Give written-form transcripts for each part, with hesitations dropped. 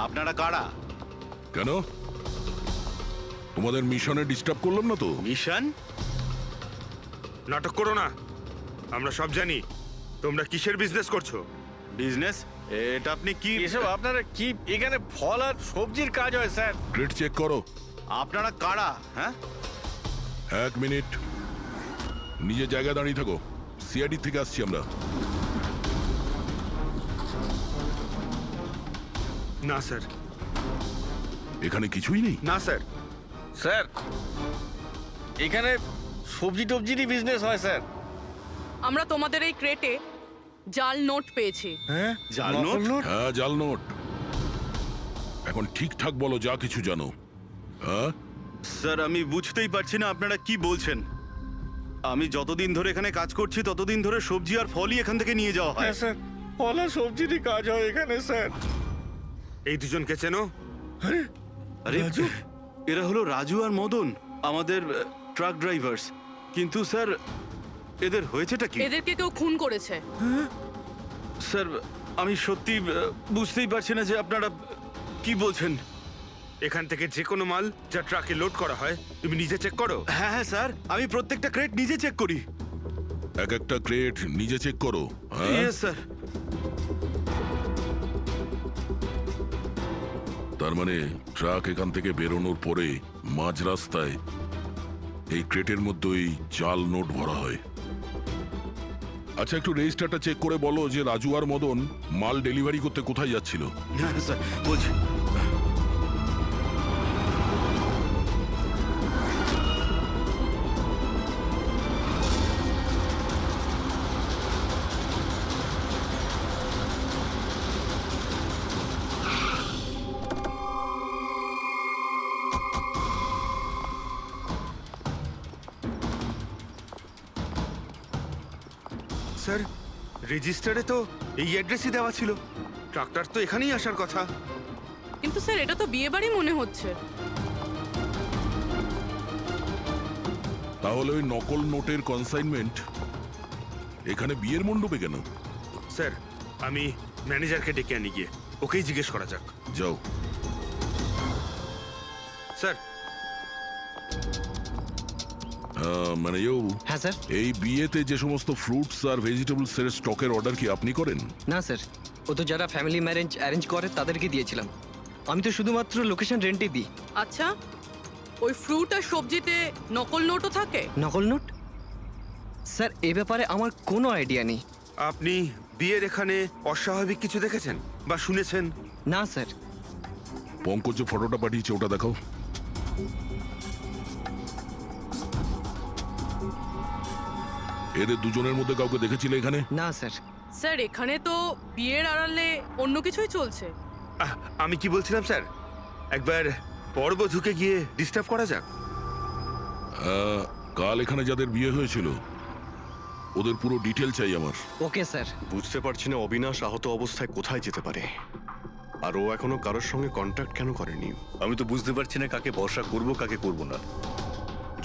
আপনারা কারা? কেন তোমাদের মিশনে ডিস্টার্ব করলাম না তো? মিশন? নাটক করো না, আমরা সব জানি তোমরা কিসের বিজনেস করছো। বিজনেস? এটা আপনি কি এসব আপনারা কি? এখানে ফল আর সবজির কাজ হয় স্যার। ক্রেট চেক করো। আপনারা কারা? হ্যাঁ, 1 মিনিট, নিজের জায়গায় দাঁড়িয়ে থাকো। সিআইডি থেকে আসছি আমরা। না স্যার, এখানে কিছুই নেই। না স্যার। স্যার এখানে সবজি টবজিরই বিজনেস হয় স্যার। আমরা তোমাদের এই ক্রেটে জাল নোট পেয়েছি। হ্যাঁ, জাল নোট? হ্যাঁ, জাল নোট। এখন ঠিকঠাক বলো যা কিছু জানো। হ্যাঁ, স্যার আমি বুঝতেই পারছি না আপনারা কি বলছেন। আমি যতদিন ধরে এখানে কাজ করছি ততদিন ধরে সবজি আর ফলই এখান থেকে নিয়ে যাওয়া হয়। হ্যাঁ স্যার, ফল আর সবজিরই কাজ হয় এখানে স্যার। এই দুজনকে চেনো? আরে এরা হলো রাজু আর মদন, আমাদের ট্রাক ড্রাইভার্স। কিন্তু স্যার এদের হয়েছেটা কি? এদেরকে কেউ খুন করেছে। স্যার আমি সত্যি বুঝতেই পারছি না যে আপনারা কি বলছেন। এখান থেকে যে কোনো মাল যা ট্রাকে লোড করা হয় তুমি নিজে চেক করো। হ্যাঁ হ্যাঁ স্যার, আমি প্রত্যেকটা ক্রেট নিজে চেক করি। এক একটা ক্রেট নিজে চেক করো। হ্যাঁ, ইয়েস স্যার। তার মানে ট্রাক এখান থেকে বেরোনোর পরে মাঝ রাস্তায় এই ক্রেটের মধ্যেই জাল নোট ভরা হয়। আচ্ছা, একটু রেজিস্টারটা চেক করে বলো যে রাজু আর মদন মাল ডেলিভারি করতে কোথায় যাচ্ছিল। হ্যাঁ স্যার বলছি। স্যার রেজিস্টারে তো এই অ্যাড্রেসই দেওয়া ছিল। ট্রাক্টর তো এখানেই আসার কথা। কিন্তু স্যার এটা তো বিয়ে বাড়ি মনে হচ্ছে। তাহলে ওই নকল নোটের কনসাইনমেন্ট এখানে বিয়ের মণ্ডপে কেন? স্যার আমি ম্যানেজারকে ডেকে আনি, গিয়ে ওকেই জিজ্ঞেস করা যাক। যাও। স্যার মানে হ্যাঁ স্যার। এই বিয়েতে যে সমস্ত ফ্রুটস আর ভেজিটেবলস এর স্টকের অর্ডার কি আপনি করেন? না স্যার, ও তো যারা ফ্যামিলি ম্যারেজ অ্যারেঞ্জ করে তাদেরকে দিয়েছিলাম। আমি তো শুধুমাত্র লোকেশন রেন্টে দিই। আচ্ছা, ওই ফ্রুট আর সবজিতে নকল নোটও থাকে? নকল নোট? স্যার এ ব্যাপারে আমার কোনো আইডিয়া নেই। আপনি বিয়ের এখানে অস্বাভাবিক কিছু দেখেছেন বা শুনেছেন? না স্যার। পঙ্কজ যে ফটোটা পাঠিয়েছে ওটা দেখাও। এদের দুজনের মধ্যে কাউকে দেখেছিলে এখানে? না স্যার। স্যার এখানে তো বিয়ের আড়ালে অন্য কিছুই চলছে। আমি কি বলছিলাম স্যার, একবার পরবধূকে গিয়ে ডিস্টার্ব করা যাক। কাল এখানে যাদের বিয়ে হয়েছিল ওদের পুরো ডিটেল চাই আমার। Okay sir. বুঝতে পারছি না অবিনাশ আহত অবস্থায় কোথায় যেতে পারে, আর ও এখনো কারোর সঙ্গে কন্ট্যাক্ট কেন করেনি। আমি তো বুঝতে পারছি না কাকে ভরসা করব কাকে করব না।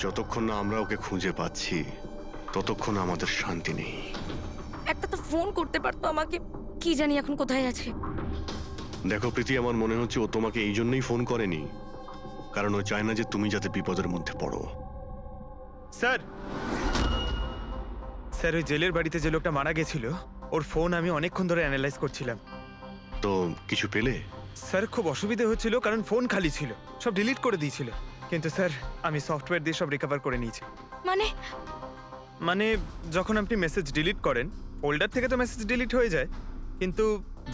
যতক্ষণ না আমরা ওকে খুঁজে পাচ্ছি ততক্ষণ আমাদের শান্তি নেই। একটা তো ফোন করতে পারতো আমাকে, কি জানি এখন কোথায় আছে। দেখো প্রীতি, আমার মনে হচ্ছে ও তোমাকে এই জন্যই ফোন করেনি, কারণ ও চায় না যে তুমি যাতে বিপদের মধ্যে পড়ো। স্যার স্যার ওই জেলের বাড়িতে যে লোকটা মারা গেছিল ওর ফোন আমি অনেকক্ষণ ধরে অ্যানালাইজ করছিলাম। তো কিছু পেলে? স্যার খুব অসুবিধা হচ্ছিল কারণ ফোন খালি ছিল, সব ডিলিট করে দিয়েছিল। কিন্তু স্যার আমি সফটওয়্যার দিয়ে সব রিকভার করে নিয়েছি। মানে যখন আপনি মেসেজ ডিলিট করেন ফোল্ডার থেকে তো মেসেজ ডিলিট হয়ে যায়, কিন্তু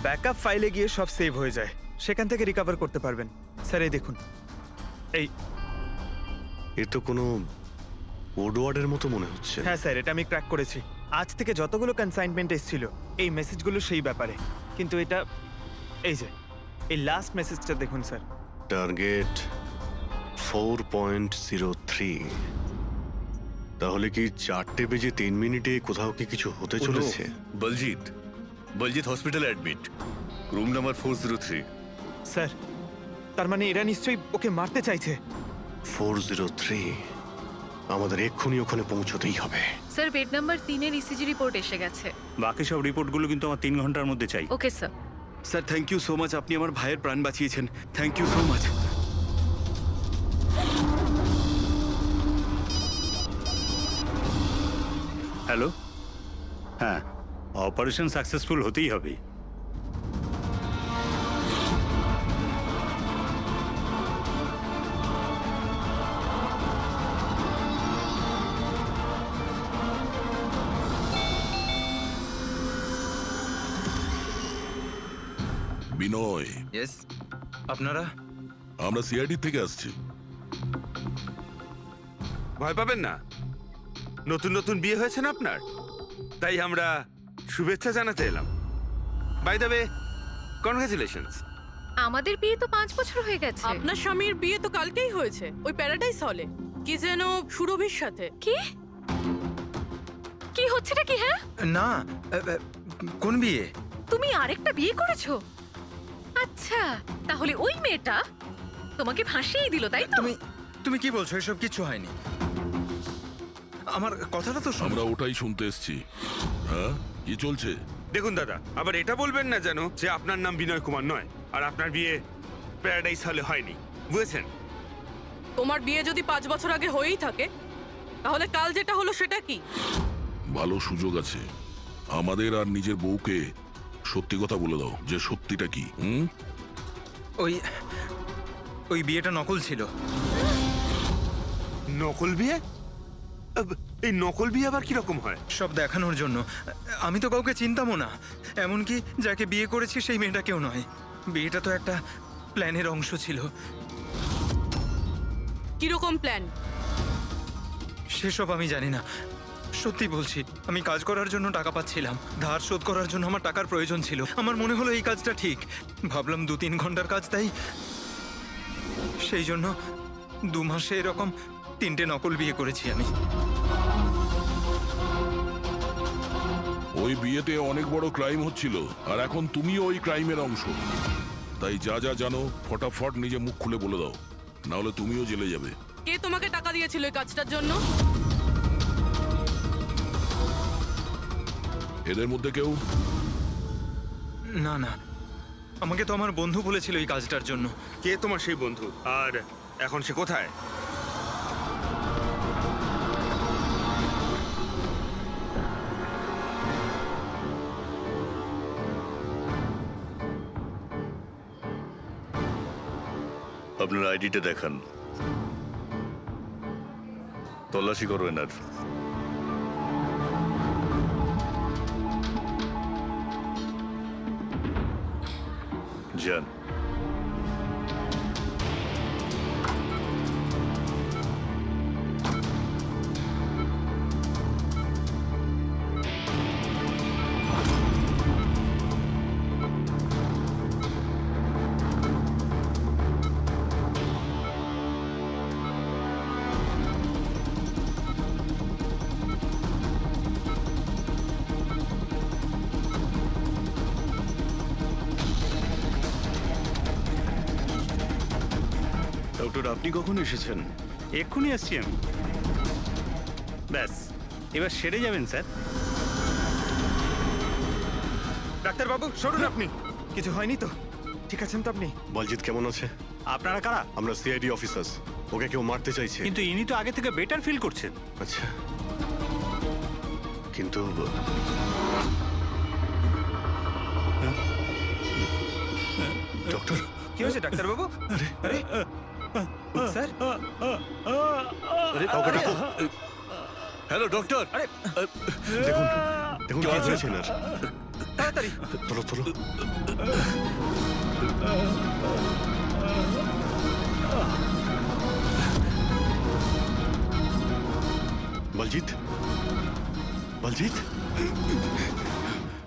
ব্যাকআপ ফাইলে গিয়ে সব সেভ হয়ে যায়, সেখান থেকে রিকভার করতে পারবেন। স্যার এই দেখুন, এই এ তো কোনো কোডওয়ার্ডের মতো মনে হচ্ছে। হ্যাঁ স্যার, এটা আমি ক্র্যাক করেছি। আজ থেকে যতগুলো কনসাইনমেন্ট এসেছিল এই মেসেজগুলো সেই ব্যাপারে, কিন্তু এটা এই যে এই লাস্ট মেসেজটা দেখুন স্যার। টার্গেট 4.03। তাহলে কি 4:03 কোথাও কি কিছু হতে চলেছে? বলজিৎ বলজিৎ হসপিটালে অ্যাডমিট, রুম নাম্বার 403। স্যার তার মানে এরা নিশ্চয়ই ওকে মারতে চাইছে। 403, আমাদের এক্ষুনি ওখানে পৌঁছতেই হবে। স্যার বেড নাম্বার 3 এর ইসিজি রিপোর্ট এসে গেছে। বাকি সব রিপোর্টগুলো কিন্তু আমার 3 ঘন্টার মধ্যে চাই। Okay sir. Sir thank you so much, আপনি আমার ভাইয়ের প্রাণ বাঁচিয়েছেন। Thank you so much. Hello, হ্যাঁ, অপারেশন সাকসেসফুল হতেই হবে। বিনয়, ইয়েস, আপনারা? আমরা সিআইডি থেকে আসছি। ভয় পাবেন না, নতুন নতুন বিয়ে হয়েছে না আপনার, তাই আমরা শুভেচ্ছা জানাতে এলাম। By the way, congratulations. আমাদের বিয়ে তো 5 বছর হয়ে গেছে। আপনার স্বামীর বিয়ে তো কালকেই হয়েছে, ওই প্যারাডাইস হলে, কি যেন সুরভির সাথে। কি কি হচ্ছেটা কি? হ্যাঁ, না, কোন বিয়ে? তুমি আরেকটা বিয়ে করেছো? আচ্ছা, তাহলে ওই মেয়েটা তোমাকে ফাঁসিয়ে দিল, তাই তো? তুমি কি বলছো? এসব কিছু হয়নি। আমার কথাটা তো শোনো। আমরা ওটাই শুনতে এসছি। হ্যাঁ, কি চলছে? দেখুন দাদা, আবার এটা বলবেন না যেন যে আপনার নাম বিনয় কুমার নয় আর আপনার বিয়ে প্যারাডাইস হলে হয়নি, বুঝেছেন? তোমার বিয়ে যদি 5 বছর আগে হয়েই থাকে, তাহলে কাল যেটা হলো সেটা কি? ভালো সুযোগ আছে। আমাদের আর নিজের বউকে সত্যি কথা বলে দাও যে সত্যিটা কি। ওই বিয়েটা নকল ছিল। নকল বিয়ে? এই নকল বিয়ে আবার কিরকম হয়? সব দেখানোর জন্য। আমি তো কাউকে চিনতামও না, এমনকি যাকে বিয়ে করেছি সেই মেয়েটাকেও নয়। বিয়েটা তো একটা প্ল্যানের অংশ ছিল। কিরকম প্ল্যান? সেসব আমি জানি না, সত্যি বলছি। আমি কাজ করার জন্য টাকা পাচ্ছিলাম, ধার শোধ করার জন্য আমার টাকার প্রয়োজন ছিল। আমার মনে হলো এই কাজটা ঠিক, ভাবলাম 2-3 ঘন্টার কাজ, তাই সেই জন্য 2 মাসে এরকম 3টে নকল বিয়ে করেছি আমি। ওই বিয়েতে অনেক বড় ক্রাইম হচ্ছিল, আর এখন তুমিও ওই ক্রাইমের অংশ। তাই যা যা জানো ফটাফট নিজে মুখ খুলে বলে দাও, না হলে তুমিও জেলে যাবে। কে তোমাকে টাকা দিয়েছিল এই কাজটার জন্য? এদের মধ্যে কেউ? না না, আমাকে তো আমার বন্ধু বলেছিল এই কাজটার জন্য। কে তোমার সেই বন্ধু, আর এখন সে কোথায়? আপনার আইডিটা দেখান, তল্লাশি করো এনার। যান। ডক্টর, আপনি কখন এসেছেন? এক্ষুনি আসছি আমি। ব্যাস, এবার সেরে যাবেন স্যার। ডাক্তারবাবু সরুন আপনি। কিছু হয়নি তো? ঠিক আছেন তো আপনি? বলজিৎ কেমন আছে? আপনারা কারা? আমরা সিআইডি অফিসার্স। ওকে কেউ মারতে চাইছে। কিন্তু ইনি তো আগে থেকে বেটার ফিল করছেন। আচ্ছা, কিন্তু ডক্টর, কি হয়েছে ডাক্তারবাবু? আরে স্যার, কাউকে ডাকো। Hello doctor. আরে দেখুন দেখুন কি হয়েছে না। তাড়াতাড়ি। তোলো তোলো। বলজিৎ, বলজিৎ,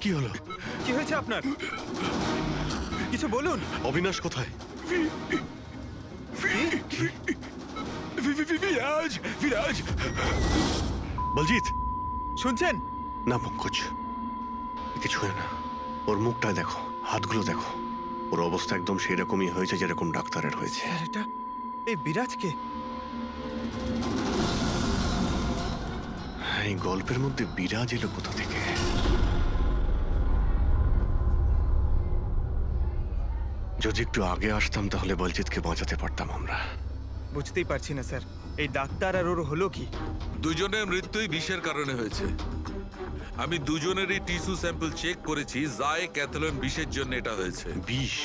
কি হলো? কি হয়েছে আপনার? কিছু বলুন। অবিনাশ কোথায়? বলজিৎ, শুনছেন? না পঙ্কজ, কিছু হয় না। ওর মুখটা দেখো, হাতগুলো দেখো, ওর অবস্থা একদম সেই রকমই হয়েছে যেরকম ডাক্তারের হয়েছে। স্যার, এটা এই বিরাজকে? এই গল্পের মধ্যে বিরাজ এলো কোথা থেকে? যদি একটু আগে আসতাম তাহলে বলজিৎকে বাঁচাতে পারতাম আমরা। বুঝতেই পারছি না স্যার, এই ডাক্তার আর ওর হলো কি? দুজনের মৃত্যুই বিষের কারণে হয়েছে। আমি দুজনেরই টিস্যু স্যাম্পল চেক করেছি, জায়ে ক্যাথলন বিষের জন্য এটা হয়েছে। বিষ?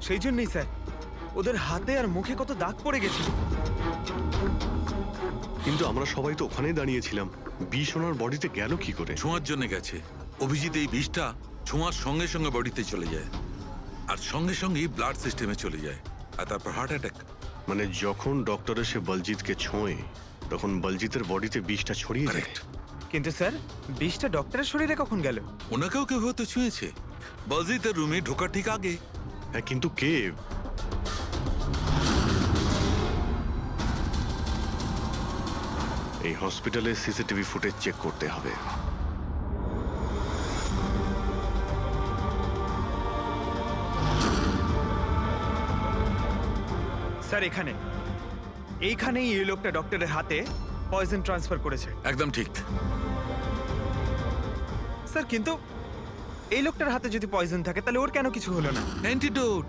সেই জন্যই স্যার, ওদের হাতে আর মুখে কত দাগ পড়ে গেছিল। কিন্তু আমরা সবাই তো ওখানেই দাঁড়িয়েছিলাম, বিষ ওনার বডিতে গেল কি করে? ছোঁয়ার জন্য গেছে। অভিজিৎ, এই বিষটা ছোঁয়ার সঙ্গে সঙ্গে বডিতে চলে যায়, আর সঙ্গে সঙ্গেই ব্লাড সিস্টেমে চলে যায়, আর তারপর হার্ট অ্যাটাক। মানে যখন ডক্টর এসে বলজিৎকে ছোঁয়ে তখন বলজিতের বডিতে বিষটা ছড়িয়ে যায়। কিন্তু স্যার, বিষটা ডক্টরের শরীরে কখন গেল? ওনাকেও কেউ হয়তো ছুঁয়েছে, বলজিতের রুমে ঢোকার ঠিক আগে। হ্যাঁ, কিন্তু কে? এই হসপিটালে সিসিটিভি ফুটেজ চেক করতে হবে। স্যার এইখানেই এই লোকটা ডক্টরের হাতে পয়জন ট্রান্সফার করেছে। একদম ঠিক। স্যার কিন্তু এই লোকটার হাতে যদি পয়জন থাকে তাহলে ওর কেন কিছু হলো না? অ্যান্টিডোট।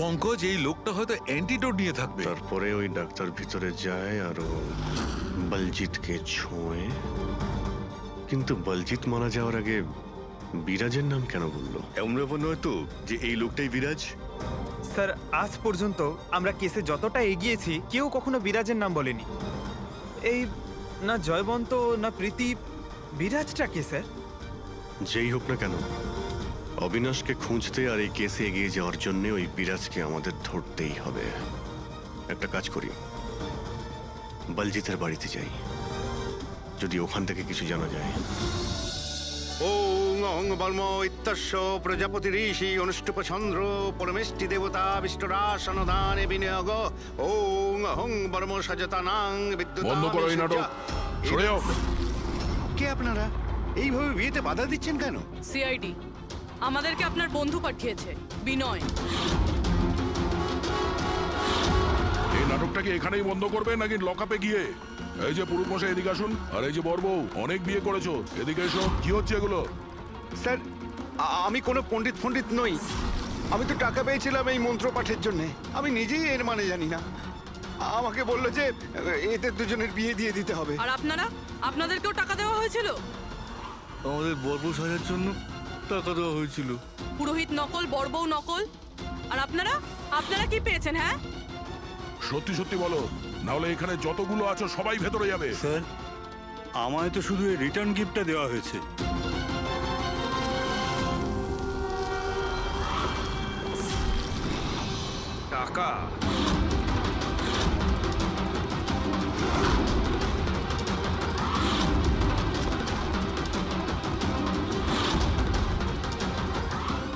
পঙ্কজ, এই লোকটা হয়তো অ্যান্টিডোট নিয়ে থাকবে। তারপরে ওই ডাক্তার ভিতরে যায় আর ও বলজিৎকে ছোঁয়ে। কিন্তু বলজিৎ মারা যাওয়ার আগে বিরাজের নাম কেন বললো? এমন ব্যাপার নয় তো যে এই লোকটাই বিরাজ? স্যার, আজ পর্যন্ত আমরা কেসে যতটা এগিয়েছি কেউ কখনো বিরাজের নাম বলেনি। এই না জয়বন্ত না প্রীতি, বিরাজটা কে স্যার? যেই হোক না কেন, অবিনাশকে খুঁজতে আর এই কেসে এগিয়ে যাওয়ার জন্য ওই বিরাজকে আমাদের ধরতেই হবে। একটা কাজ করি, বলজিতের বাড়িতে যাই, যদি ওখান থেকে কিছু জানা যায়। ওং অং বর্ম ইত্যস্য প্রজাপতি ঋষি অনুষ্ঠুপ চন্দ্র পরমেষ্টি দেবতা বিষ্ণুরাসনদানে বিনিয়োগ ওং অং বর্ম সজতানাং বিদ্যুৎ। বন্ধ করো এই নাটক, সরে যাও। কে আপনারা? এইভাবে বিয়েতে বাধা দিচ্ছেন কেন? সিআইডি আমাদেরকে আপনার বন্ধু পাঠিয়েছে, বিনয়। এই নাটকটাকে এখানেই বন্ধ করবে নাকি লকআপে গিয়ে? এই যে পুরুষ মশাই, এদিকে আসুন। আর এই যে বড়বউ, অনেক বিয়ে করেছো, এদিকে এসো। কি হচ্ছে এগুলো? স্যার, আমি কোনো পণ্ডিত নই। আমি তো টাকা পেয়েছিলাম এই মন্ত্র পাঠের জন্য। আমি নিজেই এর মানে জানি না। আমাকে বললো যে এদের দুজনের বিয়ে দিয়ে দিতে হবে। আর আপনাদেরকেও টাকা দেওয়া হয়েছিল? আমাদের বর্ব সাজার জন্য টাকা দেওয়া হয়েছিল। পুরোহিত নকল, বড়বউ নকল। আর আপনারা কি পেয়েছেন? হ্যাঁ, সত্যি সত্যি বলো, নাহলে এখানে যতগুলো আছো সবাই ভেতরে যাবে। স্যার, আমায় তো শুধু এই রিটার্ন গিফটটা দেওয়া হয়েছে। টাকা?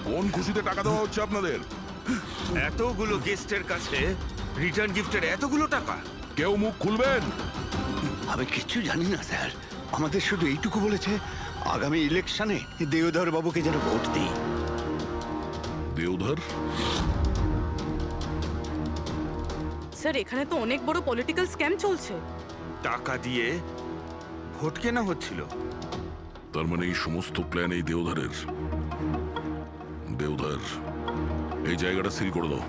কোন খুশিতে টাকা দেওয়া হচ্ছে আপনাদের? এতগুলো গেস্টের কাছে রিটার্ন গিফটের এতগুলো টাকা? কেউ মুখ খুলবেন? আমি কিচ্ছু জানি না স্যার। আমাদের শুধু এইটুকু বলেছে, আগামী ইলেকশনে দেওধর বাবুকে যেন ভোট দিই। দেওধর? স্যার, এখানে তো অনেক বড় পলিটিক্যাল স্ক্যাম চলছে। টাকা দিয়ে ভোট কেনা হচ্ছিল। তার মানে এই সমস্ত প্ল্যান এই দেওধরের। দেওধর, এই জায়গাটা সিল করে দাও।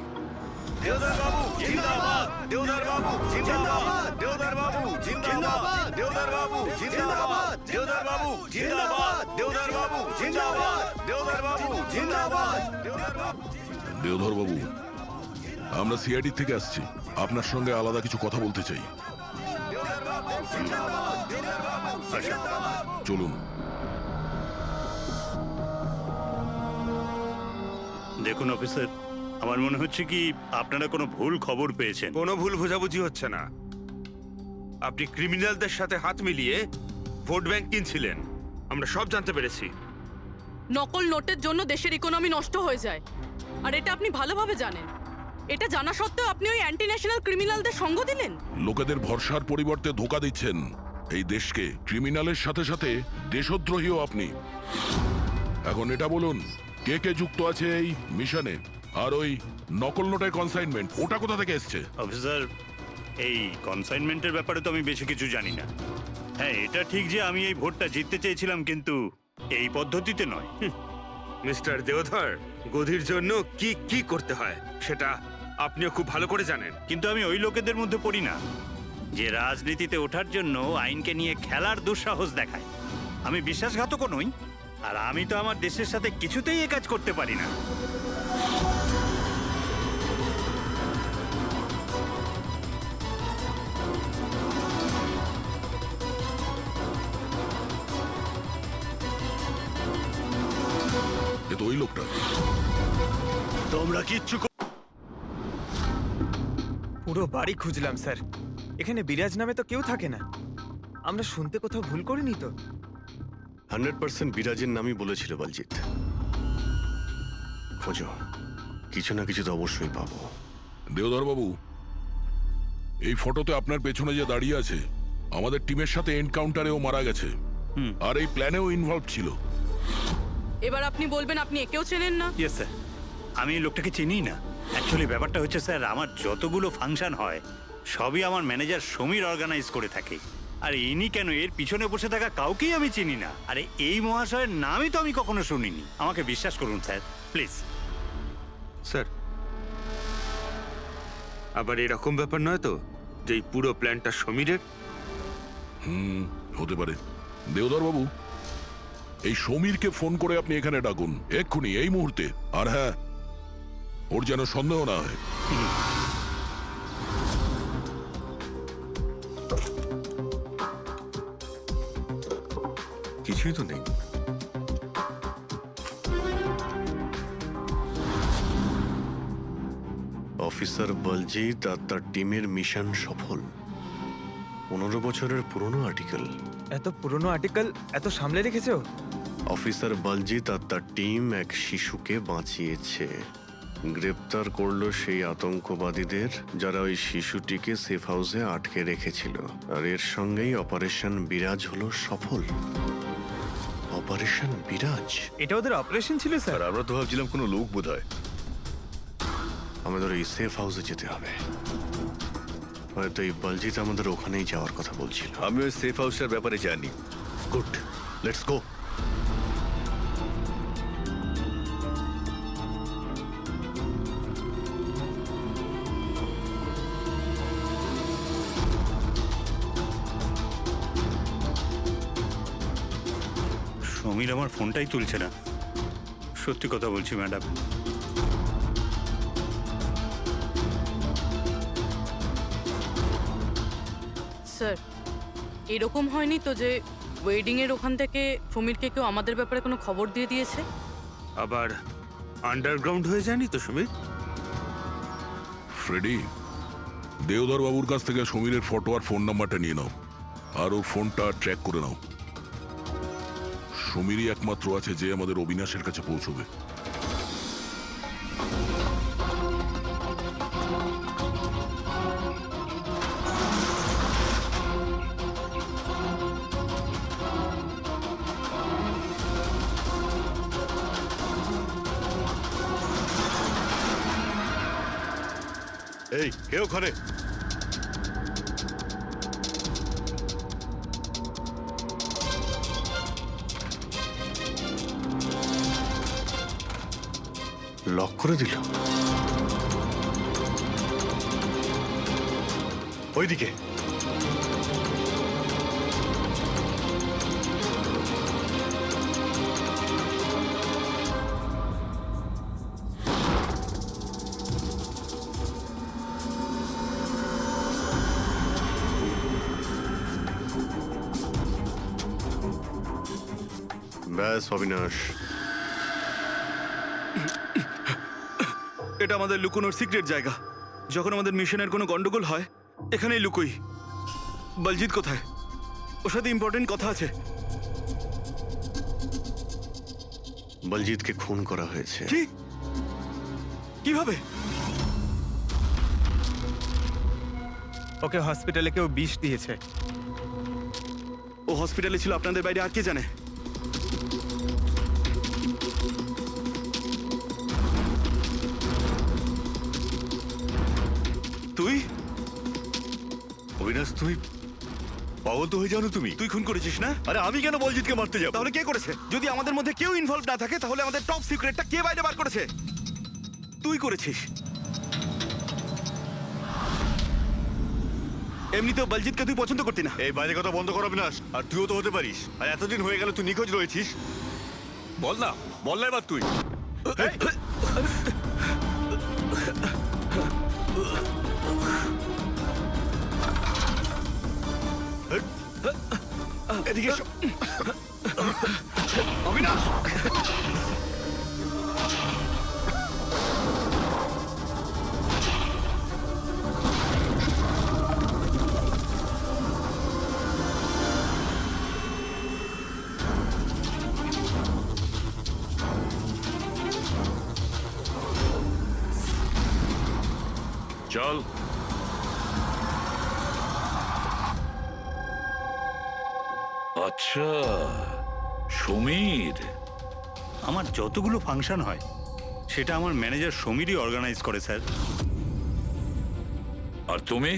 দেওধর বাবু জিন্দাবাদ! দেওধর বাবু জিন্দাবাদ! দেওধর বাবু জিন্দাবাদ! দেওধর বাবু জিন্দাবাদ! দেওধর বাবু জিন্দাবাদ! দেওধর বাবু জিন্দাবাদ! দেওধর বাবু জিন্দাবাদ! দেওধর বাবু। দেওধর বাবু, আমরা সিআইডি থেকে আসছি, আপনার সঙ্গে আলাদা কিছু কথা বলতে চাই। চলুন। দেখুন অফিসার, আমার মনে হচ্ছে কি আপনারা কোনো ভুল খবর পেয়েছেন। কোনো ভুল বোঝাবুঝি হচ্ছে না। আপনি ক্রিমিনালদের সাথে হাত মিলিয়ে ভোট ব্যাংক কিনছিলেন, আমরা সব জানতে পেরেছি। নকল নোটের জন্য দেশের ইকোনমি নষ্ট হয়ে যায়, আর এটা আপনি ভালোভাবে জানেন। এটা জানা সত্ত্বেও আপনি ওই অ্যান্টি ন্যাশনাল ক্রিমিনালদের সঙ্গ দিলেন। লোকেদের ভরসার পরিবর্তে ধোঁকা দিচ্ছেন এই দেশকে। ক্রিমিনালের সাথে সাথে দেশদ্রোহীও আপনি। এখন এটা বলুন, কে কে যুক্ত আছে এই মিশনে? আর ওই নকল নোটের কনসাইনমেন্ট, ওটা কোথা থেকে এসছে? অফিসার, এই কনসাইনমেন্টের ব্যাপারে তো আমি বেশি কিছু জানি না। হ্যাঁ, এটা ঠিক যে আমি এই ভোটটা জিততে চেয়েছিলাম, কিন্তু এই পদ্ধতিতে নয়। মিস্টার দেওধর, গদির জন্য কি কি করতে হয় সেটা আপনিও খুব ভালো করে জানেন। কিন্তু আমি ওই লোকেদের মধ্যে পড়ি না যে রাজনীতিতে ওঠার জন্য আইনকে নিয়ে খেলার দুঃসাহস দেখায়। আমি বিশ্বাসঘাতকও নই, আর আমি তো আমার দেশের সাথে কিছুতেই এ কাজ করতে পারি না। এ তো ওই লোকটা। তোমরা কিচ্ছু পুরো বাড়ি খুঁজলাম স্যার, এখানে বিরাজ নামে তো কেউ থাকে না। আমরা শুনতে কোথাও ভুল করিনি তো? 100% বিরাজের নামই বলেছিল বলজিৎ। খোঁজো, কিছু না কিছু তো অবশ্যই পাবো। দেওধর বাবু, এই ফটোতে আপনার পেছনে যে দাঁড়িয়ে আছে আমাদের টিমের সাথে এনকাউন্টারেও মারা গেছে, আর এই প্ল্যানেও ইনভলভ ছিল। এবার আপনি বলবেন আপনি একেও চেনেন না? ইয়েস স্যার, আমি এই লোকটাকে চিনি না। অ্যাকচুয়ালি ব্যাপারটা হচ্ছে স্যার, আমার যতগুলো ফাংশন হয় সবই আমার ম্যানেজার সমীর অর্গানাইজ করে থাকে। আর ইনি কেন, এর পিছনে বসে থাকা কাউকেই আমি চিনি না। আরে এই মহাশয়ের নামই তো আমি কখনো শুনিনি। আমাকে বিশ্বাস করুন স্যার, প্লিজ। স্যার, আবার এরকম ব্যাপার নয় তো যে এই পুরো প্ল্যানটা সমীরের? হতে পারে। দেওধর বাবু, এই সমীরকে ফোন করে আপনি এখানে ডাকুন এক্ষুনি, এই মুহূর্তে। আর হ্যাঁ, ওর যেন সন্দেহ না হয়। কিছুই তো নেই। অফিসার বলজিৎ আর তার টিমের মিশন সফল। 15 বছরের পুরনো আর্টিকেল। এত পুরনো আর্টিকেল এত সামলে রেখেছো? অফিসার বলজিৎ আর তার টিম এক শিশুকে বাঁচিয়েছে। গ্রেপ্তার করলো সেই আতঙ্কবাদীদের যারা ওই শিশুটিকে সেফ হাউসে আটকে রেখেছিল। আর এর সঙ্গেই অপারেশন বিরাজ হলো সফল। অপারেশন বিরাজ? এটা ওদের অপারেশন ছিল স্যার? আমরা তো ভাবছিলাম কোনো লোক বোধহয়। আমাদের ওই সেফ হাউসে যেতে হবে। হয়তো এই বলজিৎ আমাদের ওখানেই যাওয়ার কথা বলছিল। আমি ওই সেফ হাউসের ব্যাপারে জানি। Good, let's go. সমীর আমার ফোনটাই তুলছে না। সত্যি কথা বলছি ম্যাডাম। স্যার, এরকম হয়নি তো যে ওয়েডিং এর ওখান থেকে সমীরকে কেউ আমাদের ব্যাপারে কোনো খবর দিয়ে দিয়েছে? আবার আন্ডারগ্রাউন্ড হয়ে যায়নি তো সমীর? ফ্রেডি, দেওধর বাবুর কাছ থেকে সমীরের ফটো আর ফোন নাম্বারটা নিয়ে নাও, আর ওর ফোনটা ট্র্যাক করে নাও। সমীরই একমাত্র আছে যে আমাদের অবিনাশের কাছে পৌঁছবে। এই কে ওখানে? লক করে দিল। ওইদিকে। ব্যাস অবিনাশ, এটা আমাদের লুকোনোর সিক্রেট জায়গা। যখন আমাদের মিশনের কোনো গন্ডগোল হয় এখানেই লুকোই। বলজিৎ কোথায়? ওর সাথে ইম্পর্টেন্ট কথা আছে। বলজিৎকে খুন করা হয়েছে। কি? কিভাবে? ওকে হসপিটালে কেউ বিষ দিয়েছে। ও হসপিটালে ছিল, আপনাদের বাইরে আর কে জানে? তুই? অবিনাশ, তুই পাগল তো হয়ে যাও না তুমি। তুই খুন করেছিস না? আরে আমি কেন বলজিৎকে মারতে যাব? তাহলে কে করেছে? যদি আমাদের মধ্যে কেউ ইনভলভ না থাকে তাহলে আমাদের টপ সিক্রেটটা কে বাইরে বার করেছে? তুই করেছিস। এমনিতেও বলজিৎকে তুই পছন্দ করতি না। এই বাইরে কথা বন্ধ কর অবিনাশ। আর তুইও তো হতে পারিস। আর এতদিন হয়ে গেল তুই নিখোঁজ রয়েছিস। বল না। বল না এবার তুই। এদিকে এসো। অবিনাশ! চল। আচ্ছা, সমীর। আমার যতগুলো ফাংশন হয় সেটা আমার ম্যানেজার সমীরই অর্গানাইজ করে স্যার। আর তুমি?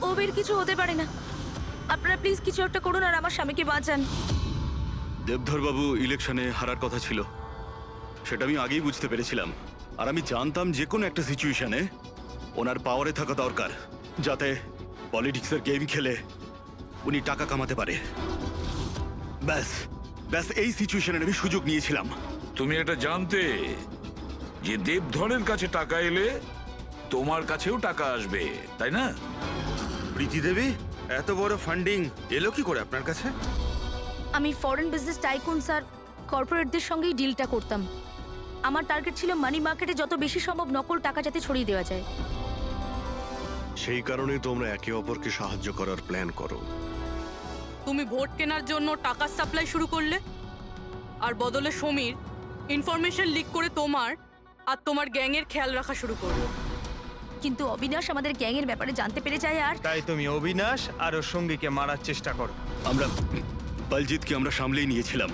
ওবের কিছু হতে পারে না। আপনারা প্লিজ কিছু একটা করুন আর আমার স্বামীকে বাঁচান। দেবধর বাবু ইলেকশনে হারার কথা ছিল, সেটা আমি আগেই বুঝতে পেরেছিলাম। আর আমি জানতাম যে কোনো একটা সিচুয়েশনে ওনার পাওয়ারে থাকা দরকার, যাতে পলিটিক্সের গেম খেলে উনি টাকা কামাতে পারে। ব্যাস ব্যাস এই সিচুয়েশনের আমি সুযোগ নিয়েছিলাম। তুমি এটা জানতে যে দেবধরের কাছে টাকা এলে তোমার কাছেও টাকা আসবে, তাই না? প্রীতি দেবী, এত বড় ফান্ডিং এলো কি করে আপনার কাছে? আমি ফরেন বিজনেস টাইকুনস আর কর্পোরেটদের সঙ্গেই ডিলটা করতাম। আমার টার্গেট ছিল মানি মার্কেটে যত বেশি সম্ভব নকল টাকা যাতে ছড়িয়ে দেওয়া যায়। সেই কারণেই তোমরা একে অপরকে সাহায্য করার প্ল্যান করো। তুমি ভোট কেনার জন্য টাকার সাপ্লাই শুরু করলে, আর বদলে সমীর ইনফরমেশন লিক করে তোমার আর তোমার গ্যাংয়ের খেয়াল রাখা শুরু করলো। কিন্তু অবিনাশ আমাদের গ্যাংয়ের ব্যাপারে জানতে পেরে যায় আর তাই তুমি অবিনাশ আর ওর সঙ্গীকে মারার চেষ্টা করো। আমরা বলজিৎকে আমরা সামলেই নিয়েছিলাম,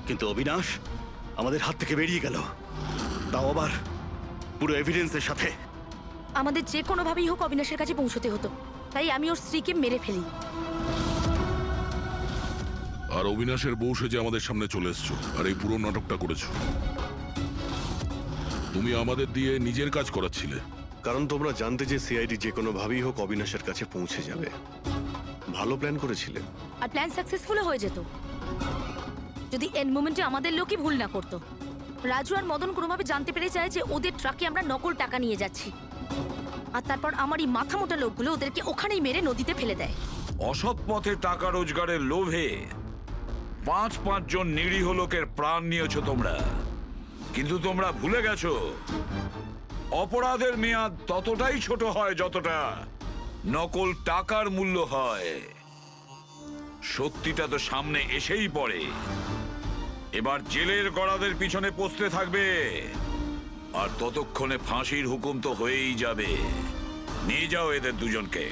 কিন্তু অবিনাশ আমাদের হাত থেকে বেরিয়ে গেল, তাও আবার পুরো এভিডেন্সের সাথে। আমাদের যে কোনোভাবেই হোক অবিনাশের কাছে পৌঁছতে হতো, তাই আমি ওর স্ত্রীকে মেরে ফেলি। আর অবিনাশের বউ সেজে আমাদের সামনে চলে এসছো আর এই পুরো নাটকটা করেছো। তুমি আমাদের দিয়ে নিজের কাজ করাচ্ছিলে। কারণ তোমরা জানতে যে সিআইডি যে কোনোভাবেই হোক অবিনাশের কাছে পৌঁছে যাবে। ভালো প্ল্যান করেছিলে। আর প্ল্যান সাকসেসফুল হয়ে যেত যদি এন্ড মোমেন্টে আমাদের লোকই ভুল না করতো। রাজু আর মদন কোনোভাবে জানতে পেরে যায় যে ওদের ট্রাকে আমরা নকল টাকা নিয়ে যাচ্ছি, আর তারপর আমার এই মাথা মোটা লোকগুলো ওদেরকে ওখানেই মেরে নদীতে ফেলে দেয়। অসৎ পথে টাকা রোজগারের লোভে 5 জন নিরীহ লোকের প্রাণ নিয়েছো তোমরা। কিন্তু তোমরা ভুলে গেছো অপরাধের মেয়াদ ততটাই ছোট হয় যতটা নকল টাকার মূল্য হয়। সত্যিটা তো সামনে এসেই পড়ে। এবার জেলের গড়াদের পিছনে পৌঁছতে থাকবে, আর ততক্ষণে ফাঁসির হুকুম তো হয়েই যাবে। নিয়ে যাও এদের দুজনকে।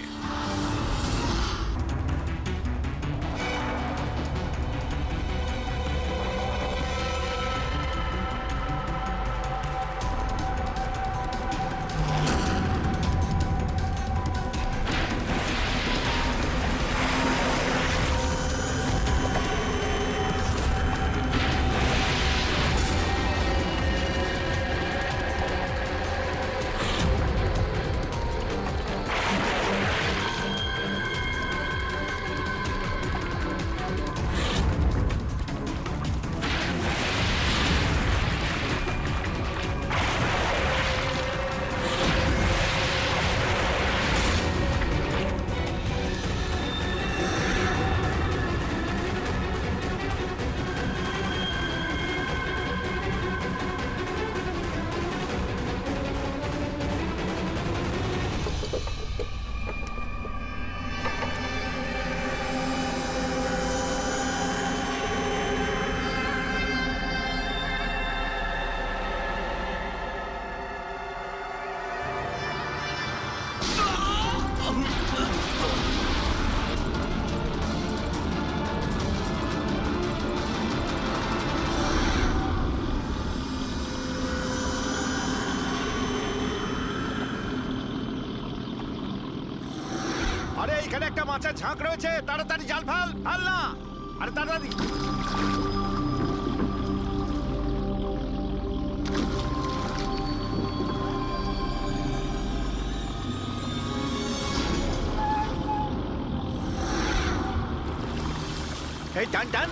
আরে এখানে একটা মাছের ঝাঁক রয়েছে, তাড়াতাড়ি জাল ফেল, ফেল না, আরে তাড়াতাড়ি। এই টান টান,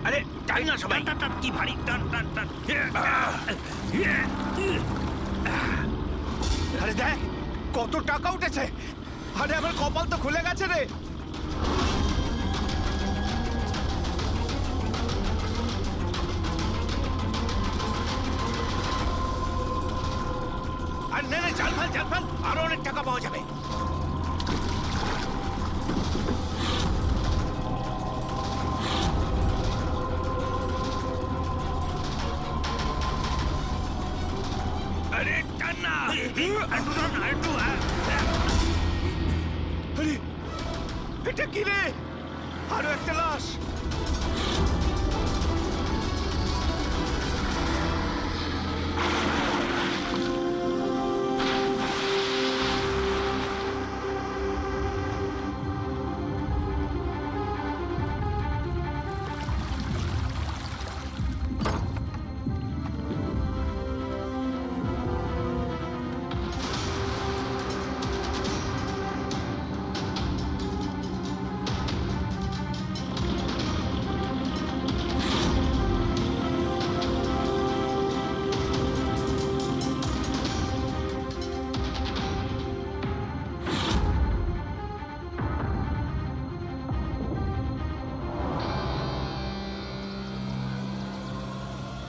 আরে টান না সবাই, টান টান, কি ভারী, টান টান টান। আরে দেখ কত টাকা উঠেছে, আরে আমার কপাল তো খুলে গেছে রে। আর নে নে, জাল ফেল, জাল ফেল, আরো অনেক টাকা পাওয়া যাবে। আরে টান না, একটু টান না, একটু। আরে এটা কি রে, আরো একটা লাশ।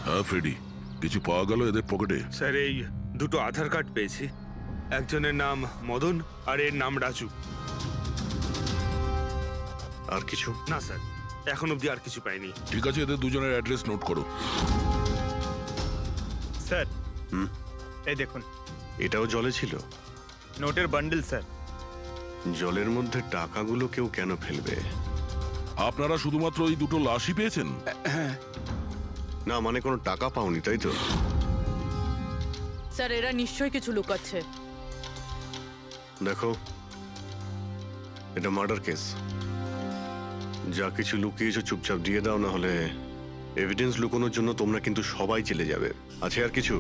হ্যাঁ ফ্রেডি, কিছু পাওয়া গেল এদের পকেটে? স্যার এই দুটো আধার কার্ড পেয়েছি, একজনের নাম মদন আর এর নাম রাজু। আর কিছু? না স্যার, এখন অবধি আর কিছু পাইনি। ঠিক আছে, এদের দুজনের অ্যাড্রেস নোট করো। স্যার হুম? এই দেখুন, এটাও জলে ছিল? নোটের বান্ডেল স্যার। জলের মধ্যে টাকাগুলো কেউ কেন ফেলবে? আপনারা শুধুমাত্র এই দুটো লাশই পেয়েছেন? না মানে কোনো টাকা পাওনি তাই তো? স্যার এরা নিশ্চয়ই কিছু লুকাচ্ছে। দেখো, এটা মার্ডার কেস, যা কিছু লুকিয়েছো চুপচাপ দিয়ে দাও, না হলে এভিডেন্স লুকানোর জন্য তোমরা কিন্তু সবাই চলে যাবে। আছে আর কিছু?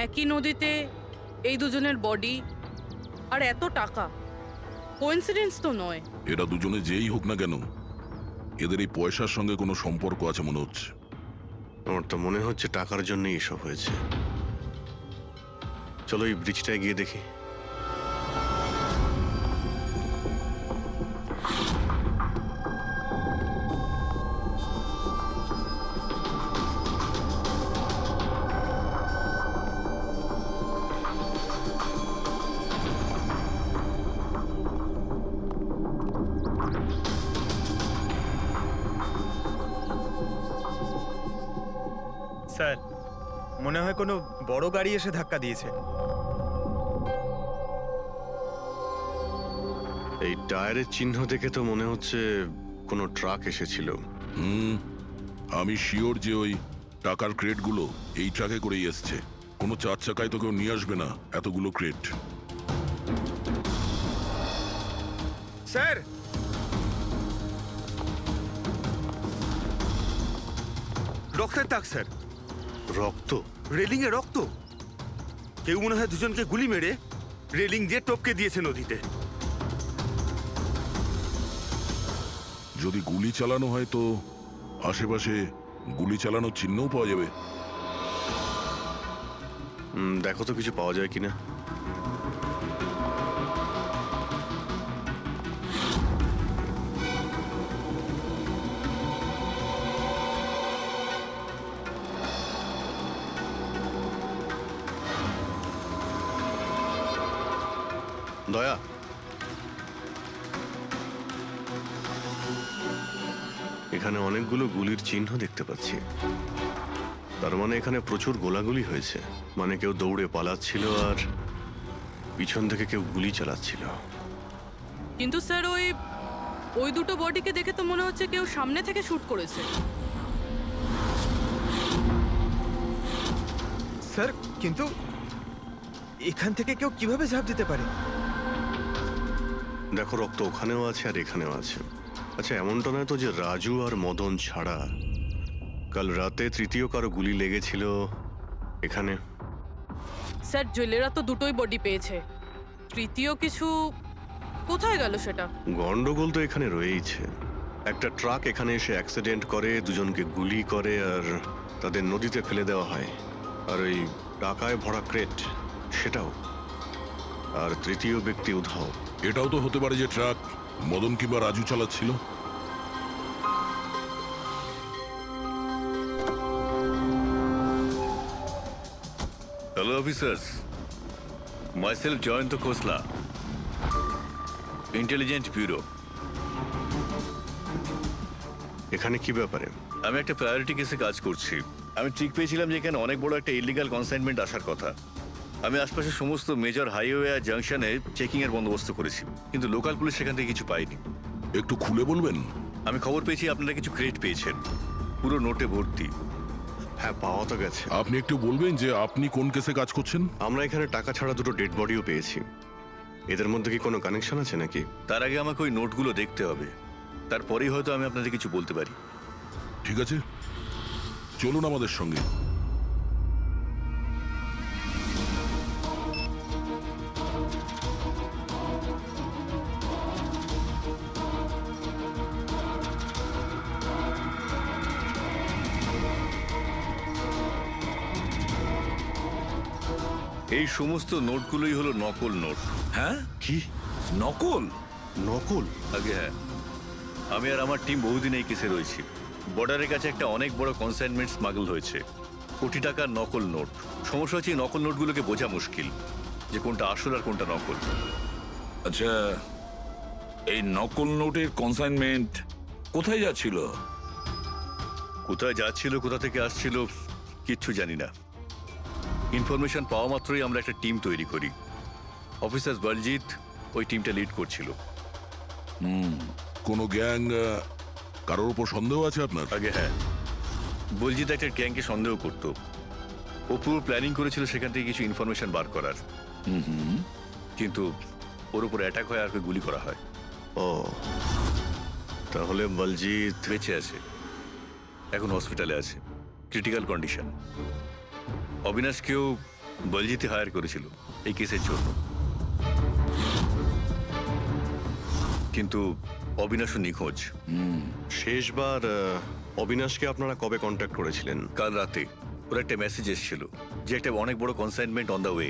একই নদীতে এই দুজনের বডি আর এত টাকা, কোইন্সিডেন্স তো নয়। এরা দুজনে যেই হোক না কেন, এদের এই পয়সার সঙ্গে কোনো সম্পর্ক আছে মনে হচ্ছে। আমার তো মনে হচ্ছে টাকার জন্যই এসব হয়েছে। চলো এই ব্রিজটায় গিয়ে দেখি। স্যার মনে হয় কোনো বড় গাড়ি এসে ধাক্কা দিয়েছে। এই টায়ারের চিহ্ন দেখে তো মনে হচ্ছে কোনো ট্রাক এসেছিল। আমি শিওর যে ওই টাকার ক্রেটগুলো এই ট্রাকে করেই এসছে। কোনো চার চাকায় তো কেউ নিয়ে আসবে না এতগুলো ক্রেট। স্যার, রক্তের দাগ স্যার। রক্ত? রেলিং এ রক্ত। কেউ মনে হয় দুজনকে গুলি মেরে রেলিং দিয়ে টপকে দিয়েছে নদীতে। যদি গুলি চালানো হয় তো আশেপাশে গুলি চালানোর চিহ্নও পাওয়া যাবে। দেখো তো কিছু পাওয়া যায় কিনা। দয়া, এখানে অনেকগুলো গুলির চিহ্ন দেখতে পাচ্ছি। তার মানে এখানে প্রচুর গোলাগুলি হয়েছে, মানে কেউ দৌড়ে পালাচ্ছিল আর পিছন থেকে কেউ গুলি চালাচ্ছিল। কিন্তু স্যার ওই দুটো বডিকে দেখে তো মনে হচ্ছে কেউ সামনে থেকে শুট করেছে। স্যার কিন্তু এখান থেকে কেউ কিভাবে ঝাঁপ দিতে পারে? দেখো, রক্ত ওখানেও আছে আর এখানেও আছে। আচ্ছা, এমনটা নয় তো যে রাজু আর মদন ছাড়া কাল রাতে তৃতীয় কারো গুলি লেগেছিল এখানে? স্যার জেলেরা তো দুটোই বডি পেয়েছে, তৃতীয় কিছু কোথায় গেল সেটা? গন্ডগোল তো এখানে রয়েইছে। একটা ট্রাক এখানে এসে অ্যাক্সিডেন্ট করে, দুজনকে গুলি করে আর তাদের নদীতে ফেলে দেওয়া হয়। আর ওই টাকায় ভরা ক্রেট সেটাও। আর তৃতীয় ব্যক্তি উধাও। এটাও তো হতে পারে যে ট্রাক মদন কিংবা রাজু চালাচ্ছিল। হ্যালো অফিসার্স, মাইসেলফ জয়ন্ত খোসলা, ইন্টেলিজেন্ট ব্যুরো। এখানে কি ব্যাপারে? আমি একটা প্রায়োরিটি কেসে কাজ করছি। আমি ঠিক পেয়েছিলাম যে এখানে অনেক বড় একটা ইলিগাল কনসাইনমেন্ট আসার কথা। আমি আশপাশের সমস্ত মেজর হাইওয়ে আর জাংশনে চেকিং এর বন্দোবস্ত করেছি, কিন্তু লোকাল পুলিশ সেখান থেকে কিছু পায়নি। একটু খুলে বলবেন? আমি খবর পেয়েছি আপনারা কিছু ক্রেট পেয়েছেন, পুরো নোটে ভর্তি। হ্যাঁ, পাওয়া তো গেছে। আপনি একটু বলবেন যে আপনি কোন কেসে কাজ করছেন? আমরা এখানে টাকা ছাড়া দুটো ডেড বডিও পেয়েছি। এদের মধ্যে কি কোনো কানেকশন আছে নাকি? তার আগে আমাকে ওই নোটগুলো দেখতে হবে, তারপরেই হয়তো আমি আপনাদের কিছু বলতে পারি। ঠিক আছে, চলুন আমাদের সঙ্গে। এই সমস্ত নোটগুলোই হলো নকল নোট। হ্যাঁ? কি নকল? নকল? আগে হ্যাঁ, আমি আর আমার টিম বহুদিন এই কেসে রয়েছি। বর্ডারের কাছে একটা অনেক বড় কনসাইনমেন্ট স্মাগল হয়েছে, কোটি টাকার নকল নোট। সমস্যা হচ্ছে এই নকল নোটগুলোকে বোঝা মুশকিল যে কোনটা আসল আর কোনটা নকল। আচ্ছা, এই নকল নোটের কনসাইনমেন্ট কোথায় যাচ্ছিল? কোথায় যাচ্ছিল, কোথা থেকে আসছিল কিচ্ছু জানি না। ইনফরমেশন পাওয়া মাত্রই আমরা একটা টিম তৈরি করি। অফিসার বলজিৎ ওই টিমটা লিড করছিল। কোনো গ্যাং কারোর উপর সন্দেহ আছে আপনার? আগে হ্যাঁ, বলজিৎ একটা গ্যাংকে সন্দেহ করত। ও পুরো প্ল্যানিং করেছিল সেখান থেকে কিছু ইনফরমেশন বার করার। কিন্তু ওর উপর অ্যাটাক হয় আর ওকে গুলি করা হয়। ও, তাহলে বলজিৎ বেঁচে আছে, এখন হসপিটালে আছে, ক্রিটিক্যাল কন্ডিশন। অবিনাশকেও বলজিৎই হায়ার করেছিল এই কেসের জন্য, কিন্তু অবিনাশও নিখোঁজ। শেষবার অবিনাশকে আপনারা কবে কন্ট্যাক্ট করেছিলেন? কাল রাতে ওর একটা মেসেজ এসেছিল যে একটা অনেক বড় কনসাইনমেন্ট অন দ্য ওয়ে,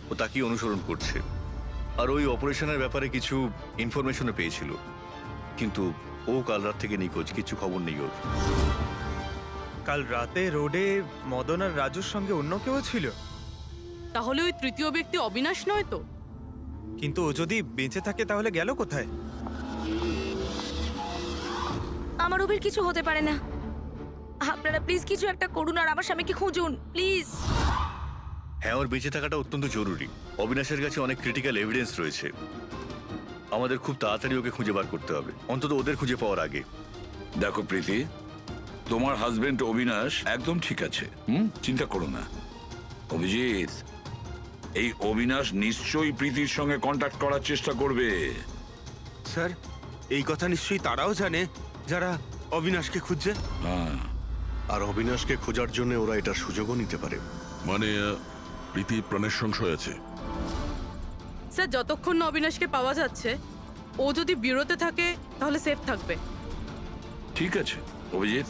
ও তাকেই অনুসরণ করছে। আর ওই অপারেশনের ব্যাপারে কিছু ইনফরমেশনও পেয়েছিল, কিন্তু ও কাল রাত থেকে নিখোঁজ, কিছু খবর নেই ওর। কাল রাতে রোডে মদন আর রাজুর সঙ্গে অন্য কেউ ছিল? তাহলে ওই তৃতীয় ব্যক্তি অবিনাশ নয় তো? কিন্তু ও যদি বেঁচে থাকে তাহলে গেল কোথায়? আমার অভির কিছু হতে পারে না। আপনারা প্লিজ কিছু একটা করুন আর আমার স্বামীকে খুঁজুন প্লিজ। হ্যাঁ, ওর বেঁচে থাকাটা অত্যন্ত জরুরি। অবিনাশের কাছে অনেক ক্রিটিক্যাল এভিডেন্স রয়েছে, আমাদের খুব তাড়াতাড়ি ওকে খুঁজে বার করতে হবে, অন্তত ওদের খুঁজে পাওয়ার আগে। দেখো প্রীতি, তোমার হাজবেন্ড অবিনাশ একদম ঠিক আছে, চিন্তা করো না। অভিজিৎ, এই অবিনাশ নিশ্চয়ই প্রীতির সঙ্গে কন্ট্যাক্ট করার চেষ্টা করবে। স্যার, এই কথা নিশ্চয়ই তারাও জানে যারা অবিনাশকে খুঁজছে। হ্যাঁ, আর অবিনাশকে খোঁজার জন্য ওরা এটার সুযোগও নিতে পারে। মানে প্রীতি প্রাণের সংশয় আছে। স্যার যতক্ষণ না অবিনাশকে পাওয়া যাচ্ছে, ও যদি বিরতে থাকে তাহলে সেফ থাকবে। ঠিক আছে অভিজিৎ,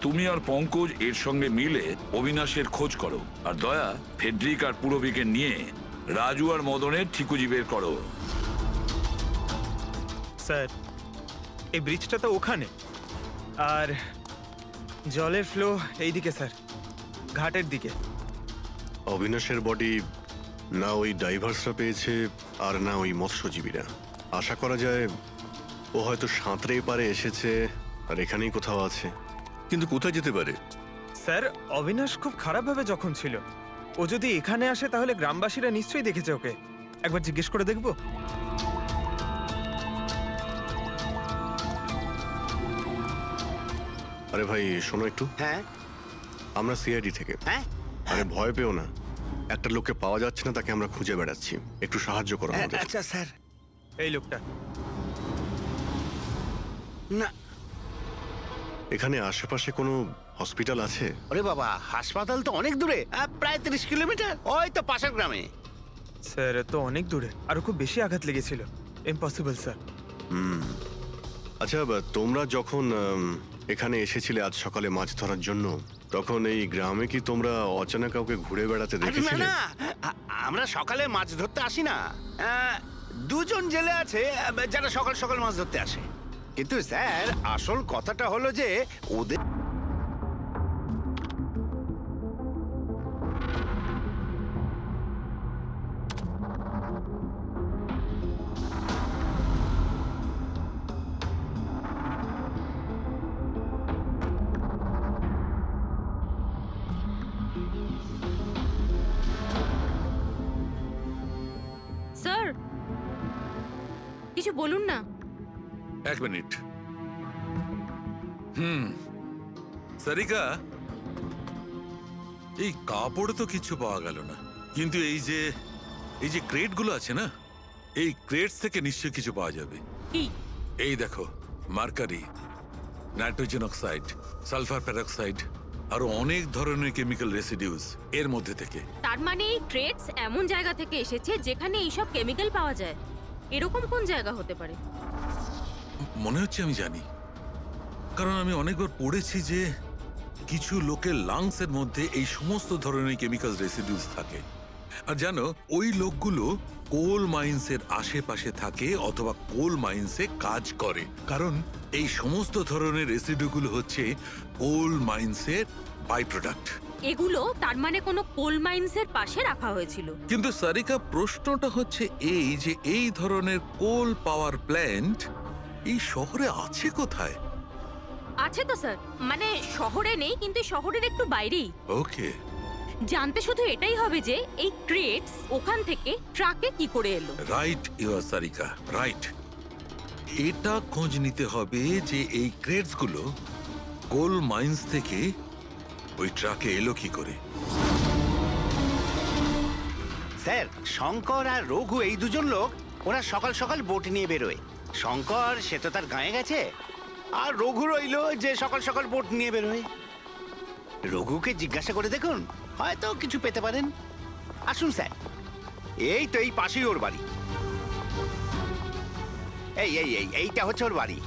তুমি আর পঙ্কজ এর সঙ্গে মিলে অবিনাশের খোঁজ করো, আর দয়া ফেডরিক আর পুরবিকে নিয়ে রাজু আর মদনের ঠিকুজি বের করো। স্যার, এই ব্রিজটা তো ওখানে, আর জলের ফ্লো এইদিকে স্যার, ঘাটের দিকে। অবিনাশের বডি না ওই ডাইভার্সরা পেয়েছে আর না ওই মৎস্যজীবীরা। আশা করা যায় ও হয়তো সাঁতরে পারে এসেছে আর এখানেই কোথাও আছে। কিন্তু কোথায় যেতে পারে? স্যার, অবিনাশ খুব খারাপভাবে জখম ছিল। ও যদি এখানে আসে তাহলে গ্রামবাসীরা নিশ্চয়ই দেখেছে ওকে। একবার জিজ্ঞেস করে দেখবো? আরে ভাই শোনো একটু, হ্যাঁ আমরা সিআইডি থেকে। হ্যাঁ আরে ভয় পেও না, একটা লোককে পাওয়া যাচ্ছে না, তাকে আমরা খুঁজে বেড়াচ্ছি, একটু সাহায্য করো আমাদের। আচ্ছা স্যার। এই লোকটা। না এখানে আশেপাশে কোনো হসপিটাল আছে? ওরে বাবা, হাসপাতাল তো অনেক দূরে, প্রায় 30 কিলোমিটার, ওই তো পাশের গ্রামে। স্যার তো অনেক দূরে, আরো খুব বেশি আঘাত লেগেছিল। Impossible sir. আচ্ছা তোমরা যখন এখানে এসেছিলে আজ সকালে মাছ ধরার জন্য, তখন এই গ্রামে কি তোমরা অচেনা কাউকে ঘুরে বেড়াতে আরে না দেখেছিলে? না, আমরা সকালে মাছ ধরতে আসি না। দুজন জেলে আছে যারা সকাল সকাল মাছ ধরতে আসে। কিন্তু স্যার আসল কথাটা হলো যে ওদের স্যার কিছু বলুন না। এক মিনিট। সারিকা, এই কাপড়ে তো কিছু পাওয়া গেল না, কিন্তু এই যে ক্রেটগুলো আছে না, এই ক্রেটস থেকে নিশ্চয়ই কিছু পাওয়া যাবে। কি? এই দেখো, mercury, nitrogen oxide, sulphur peroxide, আরো অনেক ধরনের কেমিক্যাল রেসিডিউস এর মধ্যে থেকে। তার মানে এই ট্রেডস এমন জায়গা থেকে এসেছে যেখানে এইসব কেমিক্যাল পাওয়া যায়। এরকম কোন জায়গা হতে পারে? মনে হচ্ছে আমি জানি, কারণ আমি অনেকবার পড়েছি যে কিছু লোকের লাংসের মধ্যে এই সমস্ত ধরনের কেমিক্যাল রেসিডিউস থাকে। আর জানো, ওই লোকগুলো কোল মাইন্সের আশেপাশে থাকে অথবা কোল মাইন্সে কাজ করে, কারণ এই সমস্ত ধরনের রেসিডিউগুলো হচ্ছে কোল মাইন্সের বাই প্রোডাক্ট। এগুলো তার মানে কোনো কোল মাইন্সের পাশে রাখা হয়েছিল। কিন্তু সারিকা, প্রশ্নটা হচ্ছে এই যে এই ধরনের কোল পাওয়ার প্ল্যান্ট এই শহরে আছে কোথায়? আছে তো স্যার, মানে শহরে নেই, কিন্তু শহরের একটু বাইরেই। ওকে, জানতে শুধু এটাই হবে যে এই ক্রেটস ওখান থেকে ট্রাকে কি করে এলো। Right your Sarika, right. এটা খোঁজ নিতে হবে যে এই ক্রেটস গুলো কোল মাইন্স থেকে ওই ট্রাকে এলো কি করে। স্যার শঙ্কর আর রঘু এই দুজন লোক, ওরা সকাল সকাল বোট নিয়ে বেরোয়। শঙ্কর সে তো তার গায়ে গেছে, আর রঘু রইলো যে সকাল সকাল বোট নিয়ে বেরোয়। রঘুকে জিজ্ঞাসা করে দেখুন, হয়তো কিছু পেতে পারেন। আসুন স্যার, এই তো এই পাশেই ওর বাড়ি। এইটা হচ্ছে ওর বাড়ি।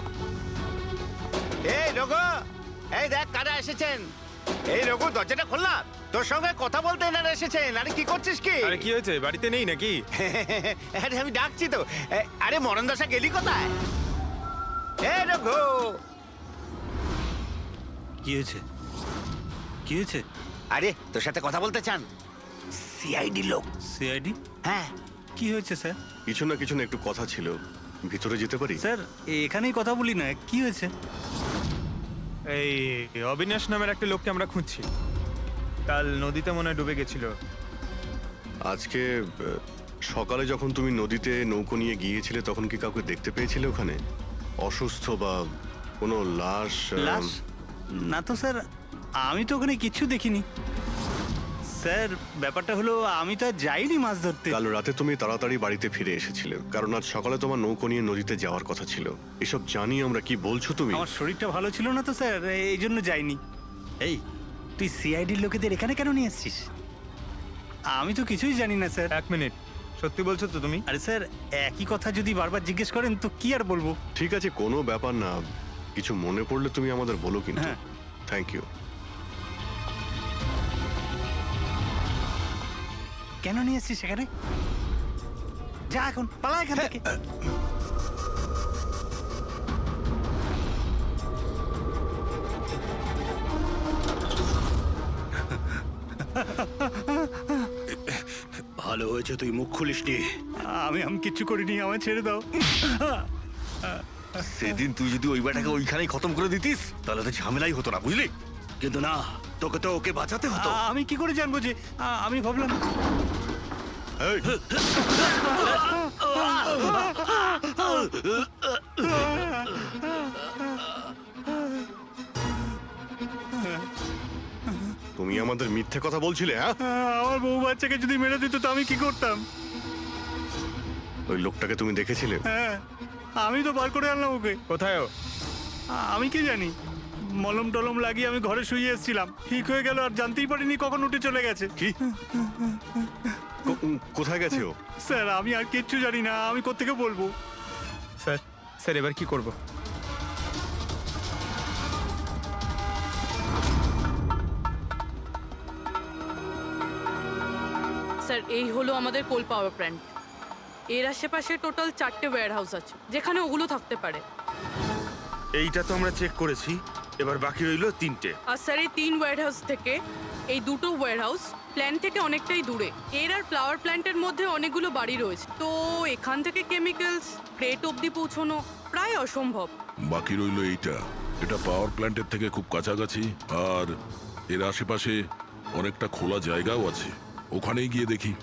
এই রঘু, এই দেখ কারা এসেছেন। এই রঘু, দরজাটা খোলা, তোর সঙ্গে কথা বলতে এনারা এসেছেন। আরে কি করছিস কি? আরে কি হয়েছে, বাড়িতে নেই নাকি? আরে আমি ডাকছি তো। আরে মরণ দশা গেলি কোথায়? এই রঘু। কি হয়েছে? কি হয়েছে? আরে তোর সাথে কথা বলতে চান, সিআইডি লোক। সিআইডি? হ্যাঁ। কি হয়েছে স্যার? কিছু না একটু কথা ছিল, ভিতরে যেতে পারি? স্যার এখানেই কথা বলি না, কি হয়েছে? এই অবিনাশ নামের একটা লোককে আমরা খুঁজছি। কাল নদীতে মনে হয় ডুবে গেছিল। আজকে সকালে যখন তুমি নদীতে নৌকো নিয়ে গিয়েছিলে, তখন কি কাউকে দেখতে পেয়েছিলে ওখানে অসুস্থ বা কোনো লাশ? লাশ? না তো স্যার, আমি তো ওখানে কিছু দেখিনি। স্যার ব্যাপারটা হলো, আমি তো আর যাইনি মাছ ধরতে। কাল রাতে তুমি তাড়াতাড়ি বাড়িতে ফিরে এসেছিলে, কারণ আজ সকালে তোমার নৌকো নিয়ে নদীতে যাওয়ার কথা ছিল। এসব জানি আমরা, কি বলছো তুমি? আমার শরীরটা ভালো ছিল না তো স্যার, এই জন্য যাইনি। এই তুই সিআইডির লোকেদের এখানে কেন নিয়ে এসছিস? আমি তো কিছুই জানি না স্যার। এক মিনিট, সত্যি বলছো তো তুমি? আরে স্যার, একই কথা যদি বারবার জিজ্ঞেস করেন তো কি আর বলবো। ঠিক আছে, কোনো ব্যাপার না, কিছু মনে পড়লে তুমি আমাদের বলো কিন্তু। হ্যাঁ। Thank you. কেন নিয়ে এসছিস সেখানে? যা এখন, পালা এখান থেকে। ভালো হয়েছে তুই মুখ খুলিসনি। আমি কিচ্ছু করিনি, আমায় ছেড়ে দাও। সেদিন তুই যদি ওই বেটাকে ওইখানেই খতম করে দিতিস, তাহলে তো ঝামেলাই হতো না, বুঝলি? কিন্তু না, তোকে তো ওকে বাঁচাতে হতো। আমি কি করে জানবো যে আমি ভাবলাম এই, তুমি আমাদের মিথ্যে কথা বলছিলে, হ্যাঁ? আমার বউ বাচ্চাকে যদি মেরে দিত তো আমি কি করতাম? ওই লোকটাকে তুমি দেখেছিলে? হ্যাঁ, আমি তো বার করে আনলাম ওকে। কোথায় ও? আমি কি জানি, মলম টলম লাগিয়ে আমি ঘরে শুয়ে এসেছিলাম, ঠিক হয়ে গেল আর জানতেই পারিনি কখন উঠে চলে গেছে। কি? কোথায় গেছে ও? স্যার আমি আর কিচ্ছু জানি না, আমি কোত্থেকে বলবো? স্যার স্যার এবার কি করব? স্যার এই হলো আমাদের কোল পাওয়ার প্ল্যান্ট। এর আশেপাশে টোটাল 4টে ওয়্যার হাউস আছে যেখানে ওগুলো থাকতে পারে। এইটা তো আমরা চেক করেছি, এবার বাকি রইলো 3টে। আর স্যার এই 3 ওয়্যার হাউস থেকে এই 2টো ওয়্যার হাউস প্ল্যান্ট থেকে অনেকটাই দূরে। এর আর ফ্লাওয়ার প্ল্যান্টের মধ্যে অনেকগুলো বাড়ি রয়েছে, তো এখান থেকে কেমিক্যালস ক্রেট অবধি পৌঁছানো প্রায় অসম্ভব। বাকি রইলো এইটা। এটা পাওয়ার প্ল্যান্টের থেকে খুব কাছাকাছি, আর এর আশেপাশে অনেকটা খোলা জায়গাও আছে। ওখানেই গিয়ে দেখি।